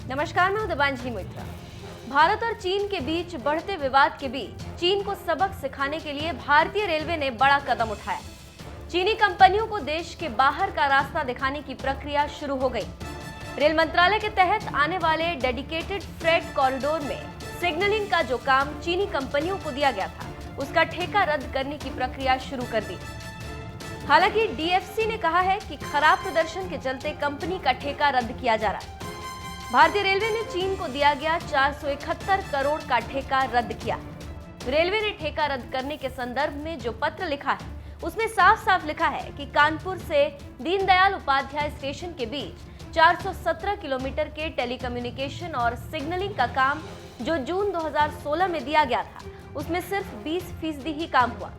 नमस्कार, मैं दिबांजलि मित्रा। भारत और चीन के बीच बढ़ते विवाद के बीच चीन को सबक सिखाने के लिए भारतीय रेलवे ने बड़ा कदम उठाया। चीनी कंपनियों को देश के बाहर का रास्ता दिखाने की प्रक्रिया शुरू हो गई। रेल मंत्रालय के तहत आने वाले डेडिकेटेड फ्रेट कॉरिडोर में सिग्नलिंग का जो काम चीनी कंपनियों को दिया गया था, उसका ठेका रद्द करने की प्रक्रिया शुरू कर दी। हालांकि डीएफसी ने कहा है कि खराब प्रदर्शन के चलते कंपनी का ठेका रद्द किया जा रहा है। भारतीय रेलवे ने चीन को दिया गया 471 करोड़ का ठेका रद्द किया। रेलवे ने ठेका रद्द करने के संदर्भ में जो पत्र लिखा है, उसमें साफ साफ लिखा है कि कानपुर से दीनदयाल उपाध्याय स्टेशन के बीच 417 किलोमीटर के टेलीकम्युनिकेशन और सिग्नलिंग का काम जो जून 2016 में दिया गया था, उसमें सिर्फ 20% ही काम हुआ।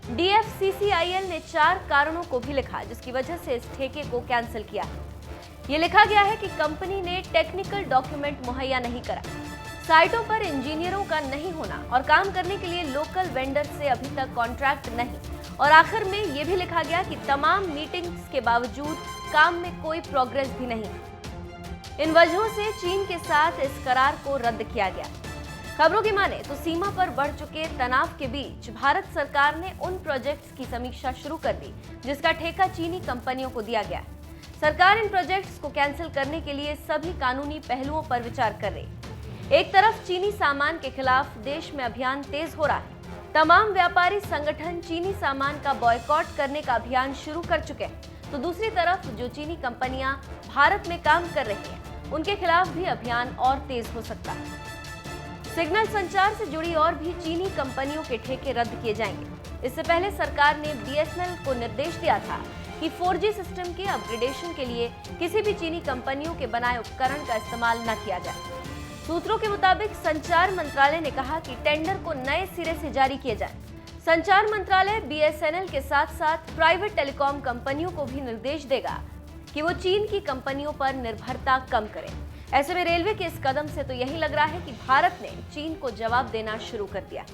डीएफसीसीआईएल ने 4 कारणों को भी लिखा जिसकी वजह से इस ठेके को कैंसिल किया है। ये लिखा गया है कि कंपनी ने टेक्निकल डॉक्यूमेंट मुहैया नहीं करा, साइटों पर इंजीनियरों का नहीं होना और काम करने के लिए लोकल वेंडर से अभी तक कॉन्ट्रैक्ट नहीं, और आखिर में ये भी लिखा गया कि तमाम मीटिंग्स के बावजूद काम में कोई प्रोग्रेस भी नहीं। इन वजहों से चीन के साथ इस करार को रद्द किया गया। खबरों की माने तो सीमा पर बढ़ चुके तनाव के बीच भारत सरकार ने उन प्रोजेक्ट्स की समीक्षा शुरू कर दी जिसका ठेका चीनी कंपनियों को दिया गया। सरकार इन प्रोजेक्ट्स को कैंसिल करने के लिए सभी कानूनी पहलुओं पर विचार कर रही। एक तरफ चीनी सामान के खिलाफ देश में अभियान तेज हो रहा है। तमाम व्यापारी संगठन चीनी सामान का बॉयकॉट करने का अभियान शुरू कर चुके हैं, तो दूसरी तरफ जो चीनी कंपनियां भारत में काम कर रही हैं, उनके खिलाफ भी अभियान और तेज हो सकता है। सिग्नल संचार से जुड़ी और भी चीनी कंपनियों के ठेके रद्द किए जाएंगे। इससे पहले सरकार ने बीएसएनएल को निर्देश दिया था कि 4G सिस्टम के अपग्रेडेशन के लिए किसी भी चीनी कंपनियों के बनाए उपकरण का इस्तेमाल न किया जाए। सूत्रों के मुताबिक संचार मंत्रालय ने कहा कि टेंडर को नए सिरे से जारी किए जाए। संचार मंत्रालय बीएसएनएल के साथ साथ प्राइवेट टेलीकॉम कंपनियों को भी निर्देश देगा कि वो चीन की कंपनियों पर निर्भरता कम करें। ऐसे में रेलवे के इस कदम से तो यही लग रहा है कि भारत ने चीन को जवाब देना शुरू कर दिया।